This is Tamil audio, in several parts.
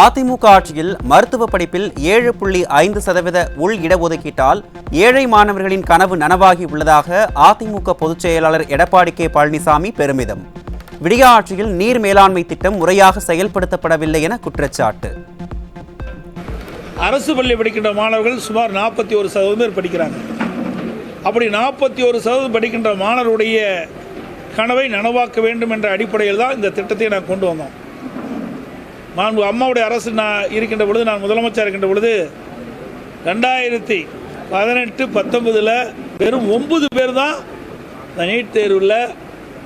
அதிமுக ஆட்சியில் மருத்துவ படிப்பில் 7.5% உள் இடஒதுக்கீட்டால் ஏழை மாணவர்களின் கனவு நனவாகி உள்ளதாக அதிமுக பொதுச் செயலாளர் எடப்பாடி கே பழனிசாமி பெருமிதம். விடியா ஆட்சியில் நீர் மேலாண்மை திட்டம் முறையாக செயல்படுத்தப்படவில்லை என குற்றச்சாட்டு. அரசு பள்ளி படிக்கின்ற மாணவர்கள் சுமார் 41% பேர் படிக்கிறாங்க. அப்படி 41% படிக்கின்ற மாணவருடைய கனவை நனவாக்க வேண்டும் என்ற அடிப்படையில் தான் இந்த திட்டத்தை நான் கொண்டு வந்தோம். அம்மாவுடைய அரசு நான் இருக்கின்ற பொழுது, நான் முதலமைச்சர் இருக்கின்ற பொழுது 2018-19 வெறும் 9 பேர் தான் இந்த நீட் தேர்வில்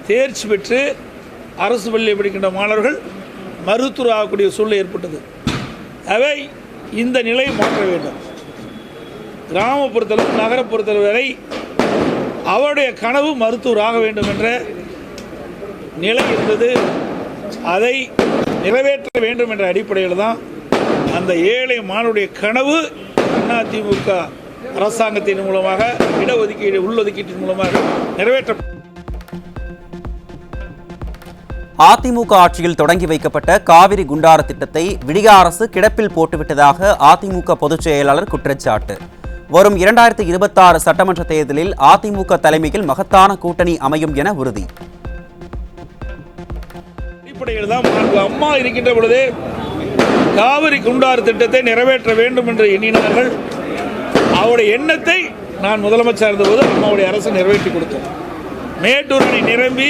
தேர்ச்சி பெற்று அரசு பள்ளி படிக்கின்ற மாணவர்கள் மருத்துவர் ஆகக்கூடிய சூழ்நிலை ஏற்பட்டது. அவை இந்த நிலையை மாற்ற வேண்டும். கிராமப்புறத்தில் நகரப்புறத்தில் வரை அவருடைய கனவு மருத்துவர் ஆக வேண்டும் என்ற நிலை இருந்தது. அதை நிறைவேற்ற வேண்டும் என்ற அடிப்படையில் தான் அந்த ஏழை மாணவருடைய கனவு அதிமுக அரசாங்கத்தின் மூலமாக இடஒதுக்கீடு உள்ளொதுக்கீட்டின் மூலமாக நிறைவேற்ற. அதிமுக ஆட்சியில் தொடங்கி வைக்கப்பட்ட காவிரி குண்டாறு திட்டத்தை விடியா அரசு கிடப்பில் போட்டுவிட்டதாக அதிமுக பொதுச் செயலாளர் குற்றச்சாட்டு. வரும் 2026 சட்டமன்ற தேர்தலில் அதிமுக தலைமையில் மகத்தான கூட்டணி அமையும் என உறுதி. அடிப்படையில் தான் அம்மா இருக்கின்ற பொழுது காவிரி குண்டாறு திட்டத்தை நிறைவேற்ற வேண்டும் என்று எண்ணினார்கள். அவருடைய எண்ணத்தை நான் முதலமைச்சர் இருந்தபோது அம்மாவுடைய அரசு நிறைவேற்றி கொடுத்தோம். மேட்டூர் அணை நிரம்பி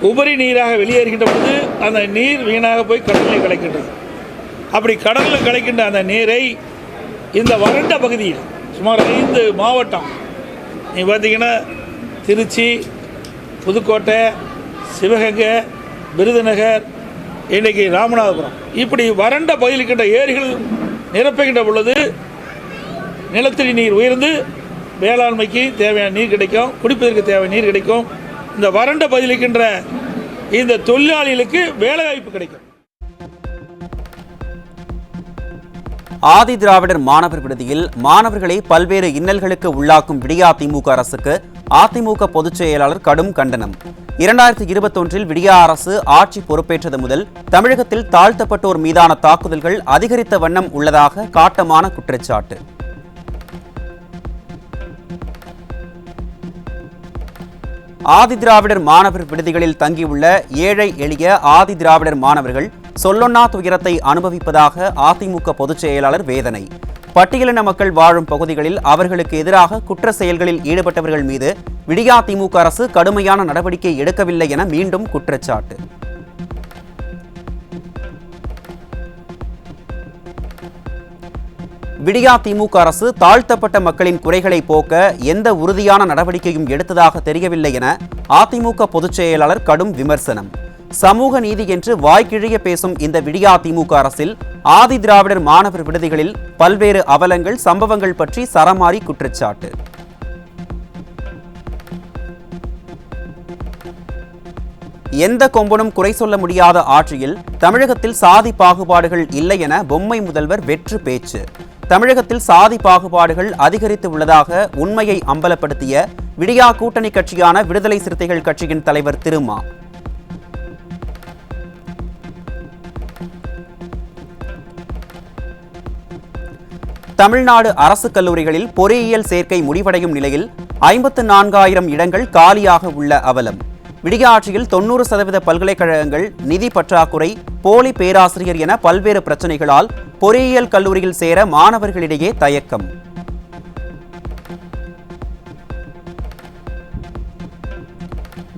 உபரி நீராக வெளியேறுகின்ற பொழுது அந்த நீர் வீணாக போய் கடலில் கலக்கின்றது. அப்படி கடலில் கலக்கின்ற அந்த நீரை இந்த வறண்ட பகுதியில் சுமார் 5 மாவட்டம், நீ பார்த்தீங்கன்னா திருச்சி, புதுக்கோட்டை, சிவகங்கை, விருதுநகர், இன்றைக்கு ராமநாதபுரம், இப்படி வறண்ட பகுதியில் இருக்கின்ற ஏரிகள் நிரப்புகின்ற பொழுது நிலத்தடி நீர் உயர்ந்து வேளாண்மைக்கு தேவையான நீர் கிடைக்கும், குடிப்பதற்கு தேவையான நீர் கிடைக்கும். இந்த வறண்ட பகுதியில் இருக்கின்ற இந்த தொழிலாளிகளுக்கு வேலைவாய்ப்பு கிடைக்கும். ஆதி திராவிடர் மாணவர் விடுதியில் மாணவர்களை பல்வேறு இன்னல்களுக்கு உள்ளாக்கும் விடியா திமுக அரசுக்கு அதிமுக பொதுச் செயலாளர் கடும் கண்டனம். 2021 விடியா அரசு ஆட்சி பொறுப்பேற்றது முதல் தமிழகத்தில் தாழ்த்தப்பட்டோர் மீதான தாக்குதல்கள் அதிகரித்த வண்ணம் உள்ளதாக காட்டமான குற்றச்சாட்டு. ஆதி திராவிடர் மாணவர் விடுதிகளில் தங்கியுள்ள ஏழை எளிய ஆதி திராவிடர் மாணவர்கள் சொல்லொன்னா துயரத்தை அனுபவிப்பதாக அதிமுக பொதுச் செயலாளர் வேதனை. பட்டியலின மக்கள் வாழும் பகுதிகளில் அவர்களுக்கு எதிராக குற்ற செயல்களில் ஈடுபட்டவர்கள் மீது விடியா திமுக அரசு கடுமையான நடவடிக்கை எடுக்கவில்லை என மீண்டும் குற்றச்சாட்டு. விடியா திமுக அரசு தாழ்த்தப்பட்ட மக்களின் குறைகளை போக்க எந்த உறுதியான நடவடிக்கையும் எடுத்ததாக தெரியவில்லை என அதிமுக பொதுச் செயலாளர் கடும் விமர்சனம். சமூக நீதி என்று வாய்க்கிழிய பேசும் இந்த விடியா திமுக அரசில் ஆதி திராவிடர் மாணவர் விடுதிகளில் பல்வேறு அவலங்கள், சம்பவங்கள் பற்றி சரமாரி குற்றச்சாட்டு. எந்த கொம்பனும் குறை சொல்ல முடியாத ஆட்சியில் தமிழகத்தில் சாதி பாகுபாடுகள் இல்லை என பொம்மை முதல்வர் வெற்று பேச்சு. தமிழகத்தில் சாதி பாகுபாடுகள் அதிகரித்து உள்ளதாக உண்மையை அம்பலப்படுத்திய விடியா கூட்டணி கட்சியான விடுதலை சிறுத்தைகள் கட்சியின் தலைவர் திருமா. தமிழ்நாடு அரசு கல்லூரிகளில் பொறியியல் சேர்க்கை முடிவடையும் நிலையில் 54,000 இடங்கள் காலியாக உள்ள அவலம். விடியா ஆட்சியில் 90% பல்கலைக்கழகங்கள் நிதி பற்றாக்குறை, போலி பேராசிரியர் என பல்வேறு பிரச்சனைகளால் பொறியியல் கல்லூரியில் சேர மாணவர்களிடையே தயக்கம்.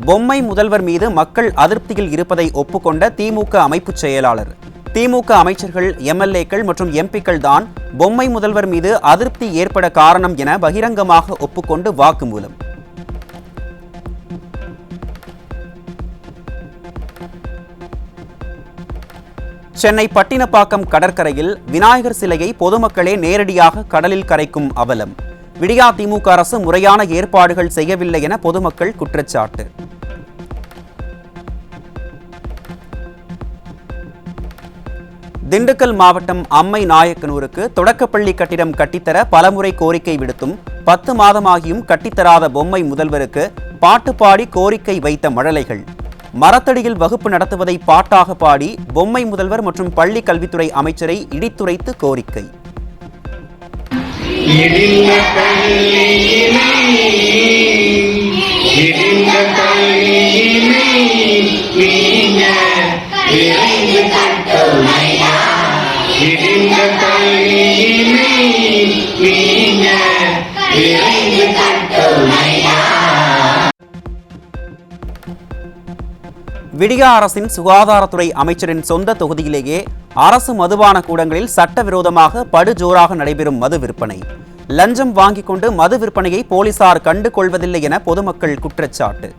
பொம்மை முதல்வர் மீது மக்கள் அதிருப்தியில் இருப்பதை ஒப்புக்கொண்ட திமுக அமைப்பு செயலாளர். திமுக அமைச்சர்கள், எம்எல்ஏக்கள் மற்றும் எம்பிக்கள் தான் பொம்மை முதல்வர் மீது அதிருப்தி ஏற்பட காரணம் என பகிரங்கமாக ஒப்புக்கொண்டு வாக்குமூலம். சென்னை பட்டினப்பாக்கம் கடற்கரையில் விநாயகர் சிலையை பொதுமக்களே நேரடியாக கடலில் கரைக்கும் அவலம். விடியா திமுக அரசு முறையான ஏற்பாடுகள் செய்யவில்லை என பொதுமக்கள் குற்றச்சாட்டு. திண்டுக்கல் மாவட்டம் அம்மை நாயக்கனூருக்கு தொடக்கப்பள்ளி கட்டிடம் கட்டித்தர பலமுறை கோரிக்கை விடுத்தும் 10 மாதமாகியும் கட்டித்தராத பொம்மை முதல்வருக்கு பாட்டு பாடி கோரிக்கை வைத்த மழலைகள். மரத்தடியில் வகுப்பு நடத்துவதை பாட்டாக பாடி பொம்மை முதல்வர் மற்றும் பள்ளி கல்வித்துறை அமைச்சரை இடித்துரைத்து கோரிக்கை. விடியா அரசின் சுகாதாரத்துறை அமைச்சரின் சொந்த தொகுதியிலேயே அரசு மதுபான கூடங்களில் சட்டவிரோதமாக படுஜோராக நடைபெறும் மது விற்பனை. லஞ்சம் வாங்கிக் கொண்டு மது விற்பனையை போலீசார் கண்டு கொள்வதில்லை என பொதுமக்கள் குற்றச்சாட்டு.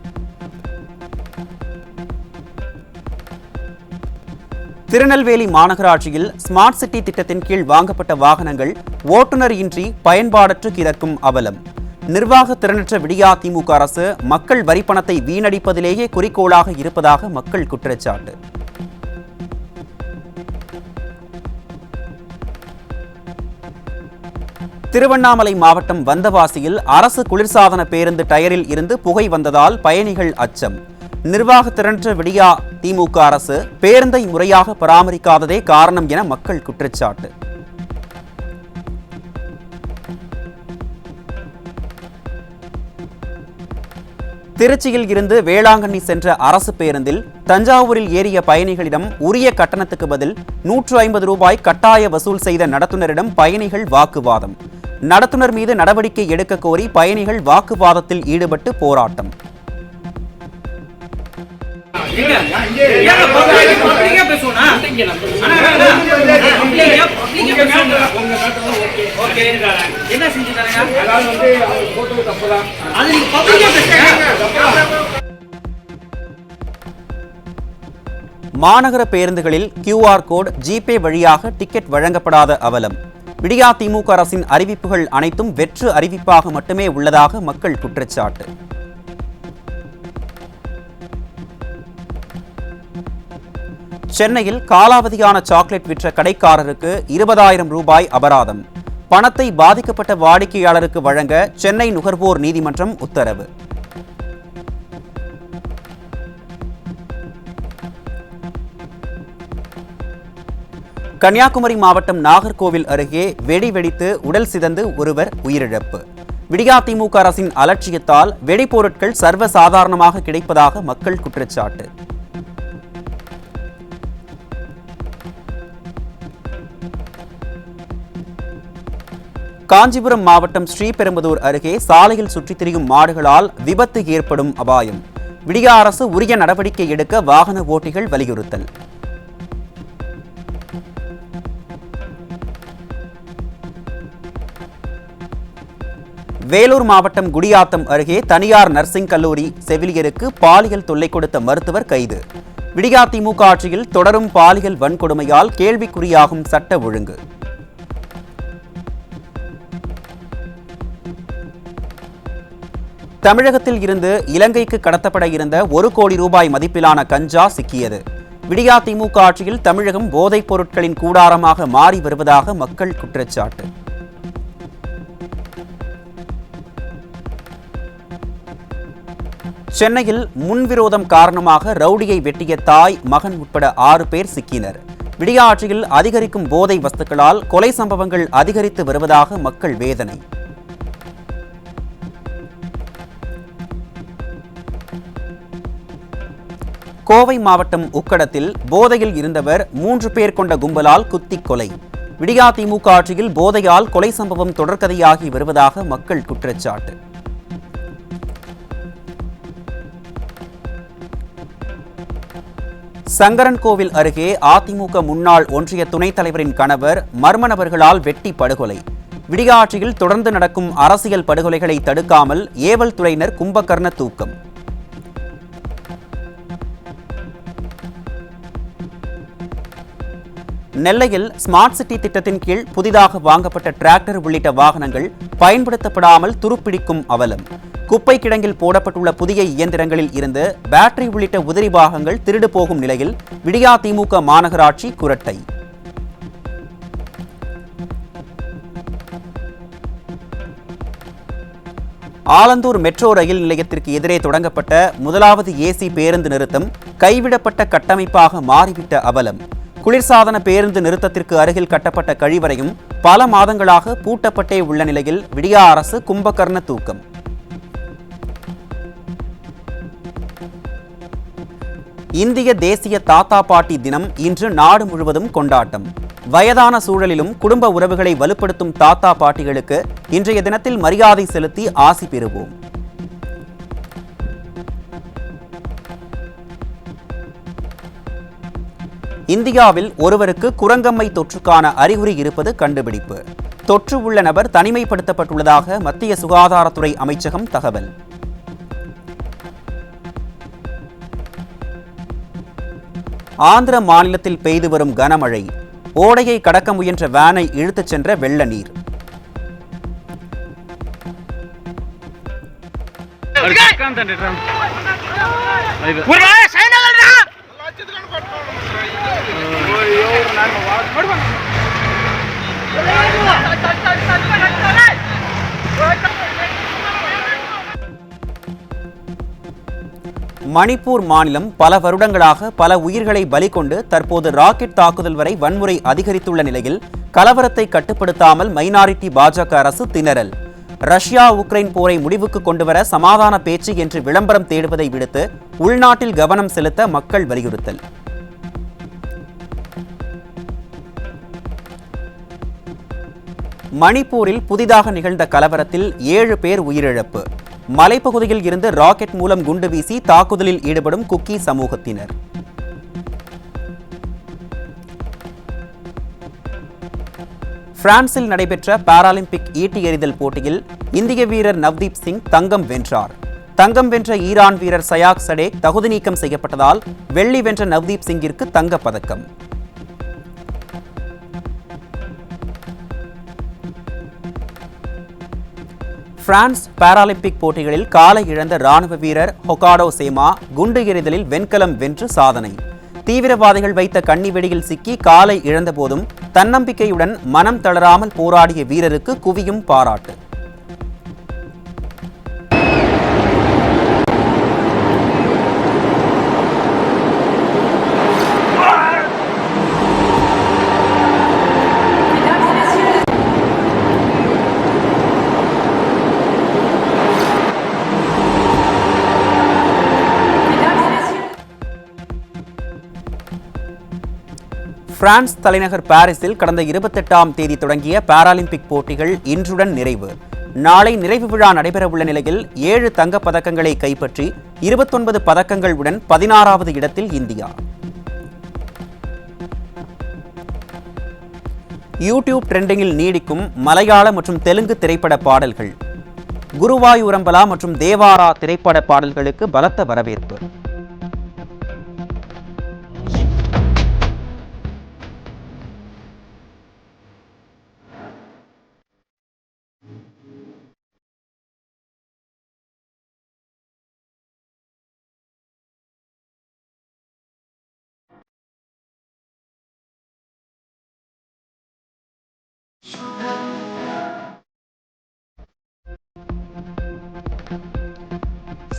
திருநெல்வேலி மாநகராட்சியில் ஸ்மார்ட் சிட்டி திட்டத்தின் கீழ் வாங்கப்பட்ட வாகனங்கள் ஓட்டுநர் இன்றி பயன்பாடற்று கிடக்கும் அவலம். நிர்வாக திறனற்ற விடியா திமுக அரசு மக்கள் வரிப்பணத்தை வீணடிப்பதிலேயே குறிக்கோளாக இருப்பதாக மக்கள் குற்றச்சாட்டு. திருவண்ணாமலை மாவட்டம் வந்தவாசியில் அரசு குளிர்சாதன பேருந்து டயரில் இருந்து புகை வந்ததால் பயணிகள் அச்சம். நிர்வாக திறனற்ற விடியா திமுக அரசு பேருந்தை முறையாக பராமரிக்காததே காரணம் என மக்கள் குற்றச்சாட்டு. திருச்சியில் இருந்து வேளாங்கண்ணி சென்ற அரசு பேருந்தில் தஞ்சாவூரில் ஏறிய பயணிகளிடம் உரிய கட்டணத்துக்கு பதில் 150 ரூபாய் கட்டாய வசூல் செய்த நடத்துனரிடம் பயணிகள் வாக்குவாதம். நடத்துனர் மீது நடவடிக்கை எடுக்க கோரி பயணிகள் வாக்குவாதத்தில் ஈடுபட்டு போராட்டம். மாநகர பேருந்துகளில் QR கோட் ஜிபே வழியாக டிக்கெட் வழங்கப்படாத அவலம். விடியா திமுக அரசின் அறிவிப்புகள் அனைத்தும் வெற்று அறிவிப்பாக மட்டுமே உள்ளதாக மக்கள் குற்றச்சாட்டு. சென்னையில் காலாவதியான சாக்லேட் விற்ற கடைக்காரருக்கு 20,000 ரூபாய் அபராதம். பணத்தை பாதிக்கப்பட்ட வாடிக்கையாளருக்கு வழங்க சென்னை நுகர்வோர் நீதிமன்றம் உத்தரவு. கன்னியாகுமரி மாவட்டம் நாகர்கோவில் அருகே வெடி வெடித்து உடல் சிதைந்து ஒருவர் உயிரிழப்பு. விடியா திமுக அரசின் அலட்சியத்தால் வெடிப்பொருட்கள் சர்வசாதாரணமாக கிடைப்பதாக மக்கள் குற்றச்சாட்டு. காஞ்சிபுரம் மாவட்டம் ஸ்ரீபெரும்புதூர் அருகே சாலையில் சுற்றித் திரியும் மாடுகளால் விபத்து ஏற்படும் அபாயம். விடியா அரசு உரிய நடவடிக்கை எடுக்க வாகன ஓட்டிகள் வலியுறுத்தல். வேலூர் மாவட்டம் குடியாத்தம் அருகே தனியார் நர்சிங் கல்லூரி செவிலியருக்கு பாலியல் தொல்லை கொடுத்த மருத்துவர் கைது. விடியா திமுக ஆட்சியில் தொடரும் பாலியல் வன்கொடுமையால் கேள்விக்குறியாகும் சட்ட ஒழுங்கு. தமிழகத்தில் இருந்து இலங்கைக்கு கடத்தப்பட இருந்த 1 கோடி ரூபாய் மதிப்பிலான கஞ்சா சிக்கியது. விடியா திமுக ஆட்சியில் தமிழகம் போதைப் பொருட்களின் கூடாரமாக மாறி வருவதாக மக்கள் குற்றச்சாட்டு. சென்னையில் முன்விரோதம் காரணமாக ரவுடியை வெட்டிய தாய், மகன் உட்பட 6 பேர் சிக்கினர். விடியா ஆட்சியில் அதிகரிக்கும் போதை வஸ்துக்களால் கொலை சம்பவங்கள் அதிகரித்து வருவதாக மக்கள் வேதனை. கோவை மாவட்டம் உக்கடத்தில் போதையில் இருந்தவர் 3 பேர் கொண்ட கும்பலால் குத்திக் கொலை. விடியா திமுக ஆட்சியில் போதையால் கொலை சம்பவம் தொடர்கதையாகி வருவதாக மக்கள் குற்றச்சாட்டு. சங்கரன்கோவில் அருகே அதிமுக முன்னாள் ஒன்றிய துணைத் தலைவரின் கணவர் மர்ம நபர்களால் வெட்டி படுகொலை. விடியா ஆட்சியில் தொடர்ந்து நடக்கும் அரசியல் படுகொலைகளை தடுக்காமல் ஏவல் துறையினர் கும்பகர்ண தூக்கம். நெல்லையில் ஸ்மார்ட் சிட்டி திட்டத்தின் கீழ் புதிதாக வாங்கப்பட்ட டிராக்டர் உள்ளிட்ட வாகனங்கள் பயன்படுத்தப்படாமல் துருப்பிடிக்கும் அவலம். குப்பை கிடங்கில் போடப்பட்டுள்ள புதிய இயந்திரங்களில் இருந்து பேட்டரி உள்ளிட்ட உதிரி பாகங்கள் திருடு போகும் நிலையில் விடியா திமுக மாநகராட்சி குரட்டை. ஆலந்தூர் மெட்ரோ ரயில் நிலையத்திற்கு எதிரே தொடங்கப்பட்ட முதலாவது ஏசி பேருந்து நிறுத்தம் கைவிடப்பட்ட கட்டமைப்பாக மாறிவிட்ட அவலம். குளிர்சாதன பேருந்து நிறுத்தத்திற்கு அருகில் கட்டப்பட்ட கழிவறையும் பல மாதங்களாக பூட்டப்பட்டே உள்ள நிலையில் விடியா அரசு கும்பகர்ண தூக்கம். இந்திய தேசிய தாத்தா பாட்டி தினம் இன்று நாடு முழுவதும் கொண்டாட்டம். வயதான சூழலிலும் குடும்ப உறவுகளை வலுப்படுத்தும் தாத்தா பாட்டிகளுக்கு இன்றைய தினத்தில் மரியாதை செலுத்தி ஆசி பெறுவோம். இந்தியாவில் ஒருவருக்கு குரங்கம்மை தொற்றுக்கான அறிகுறி இருப்பது கண்டுபிடிப்பு. தொற்று உள்ள நபர் தனிமைப்படுத்தப்பட்டுள்ளதாக மத்திய சுகாதாரத்துறை அமைச்சகம் தகவல். ஆந்திர மாநிலத்தில் பெய்து வரும் கனமழை. ஓடையை கடக்க முயன்ற வேனை இழுத்துச் சென்ற வெள்ள நீர். மணிப்பூர் மாநிலம் பல வருடங்களாக பல உயிர்களை பலி கொண்டு தற்போது ராக்கெட் தாக்குதல் வரை வன்முறை அதிகரித்துள்ள நிலையில் கலவரத்தை கட்டுப்படுத்தாமல் மைனாரிட்டி பாஜக அரசு திணறல். ரஷ்யா உக்ரைன் போரை முடிவுக்கு கொண்டுவர சமாதான பேச்சு என்று விளம்பரம் தேடுவதை விடுத்து உள்நாட்டில் கவனம் செலுத்த மக்கள் வலியுறுத்தல். மணிப்பூரில் புதிதாக நிகழ்ந்த கலவரத்தில் 7 பேர் உயிரிழப்பு. மலைப்பகுதியில் இருந்து ராக்கெட் மூலம் குண்டு வீசி தாக்குதலில் ஈடுபடும் குக்கி சமூகத்தினர். பிரான்சில் நடைபெற்ற பாராலிம்பிக் ஈட்டி எறிதல் போட்டியில் இந்திய வீரர் நவ்தீப் சிங் தங்கம் வென்றார். தங்கம் வென்ற ஈரான் வீரர் சயாக் சடேக் தகுதி நீக்கம் செய்யப்பட்டதால் வெள்ளி வென்ற நவ்தீப் சிங்கிற்கு தங்கப்பதக்கம். பிரான்ஸ் பாராலிம்பிக் போட்டிகளில் காலை இழந்த ராணுவ வீரர் ஹொகாடோ சேமா குண்டு எறிதலில் வெண்கலம் வென்று சாதனை. தீவிரவாதிகள் வைத்த கண்ணிவெடியில் சிக்கி காலை இழந்த போதும் தன்னம்பிக்கையுடன் மனம் தளராமல் போராடிய வீரருக்கு குவியும் பாராட்டு. பிரான்ஸ் தலைநகர் பாரிஸில் கடந்த 28ஆம் தேதி தொடங்கிய பாராலிம்பிக் போட்டிகள் இன்றுடன் நிறைவு. நாளை நிறைவு விழா நடைபெறவுள்ள நிலையில் 7 தங்கப் பதக்கங்களை கைப்பற்றி 29 பதக்கங்களுடன் 16வது இடத்தில் இந்தியா. யூடியூப் ட்ரெண்டிங்கில் நீடிக்கும் மலையாள மற்றும் தெலுங்கு திரைப்பட பாடல்கள். குருவாயூரம்பலா மற்றும் தேவாரா திரைப்பட பாடல்களுக்கு பலத்த வரவேற்பு.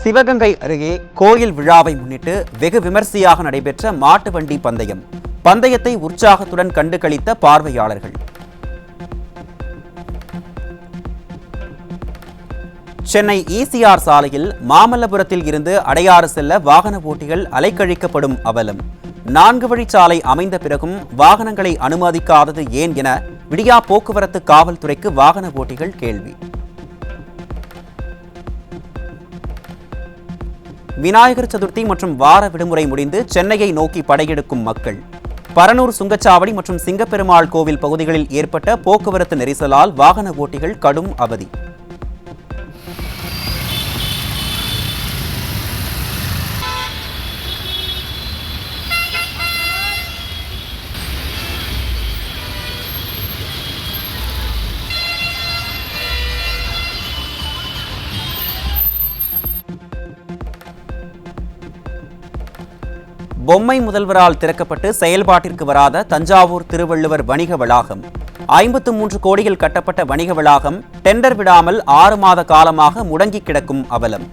சிவகங்கை அருகே கோயில் விழாவை முன்னிட்டு வெகு விமர்சையாக நடைபெற்ற மாட்டு வண்டி பந்தயம். பந்தயத்தை உற்சாகத்துடன் கண்டு களித்த பார்வையாளர்கள். சென்னை ECR சாலையில் மாமல்லபுரத்தில் இருந்து அடையாறு செல்ல வாகன ஓட்டிகள் அலைக்கழிக்கப்படும் அவலம். 4 வழிச்சாலை அமைந்த பிறகும் வாகனங்களை அனுமதிக்காதது ஏன் என விடியா போக்குவரத்து காவல்துறைக்கு வாகன ஓட்டிகள் கேள்வி. விநாயகர் சதுர்த்தி மற்றும் வார விடுமுறை முடிந்து சென்னையை நோக்கி படையெடுக்கும் மக்கள். பரனூர் சுங்கச்சாவடி மற்றும் சிங்கப்பெருமாள் கோவில் பகுதிகளில் ஏற்பட்ட போக்குவரத்து நெரிசலால் வாகன ஓட்டிகள் கடும் அவதி. பொம்மை முதல்வரால் திறக்கப்பட்டு செயல்பாட்டிற்கு வராத தஞ்சாவூர் திருவள்ளுவர் வணிக வளாகம். 53 கோடியில் கட்டப்பட்ட வணிக வளாகம் டெண்டர் விடாமல் 6 மாத காலமாக முடங்கி கிடக்கும் அவலம்.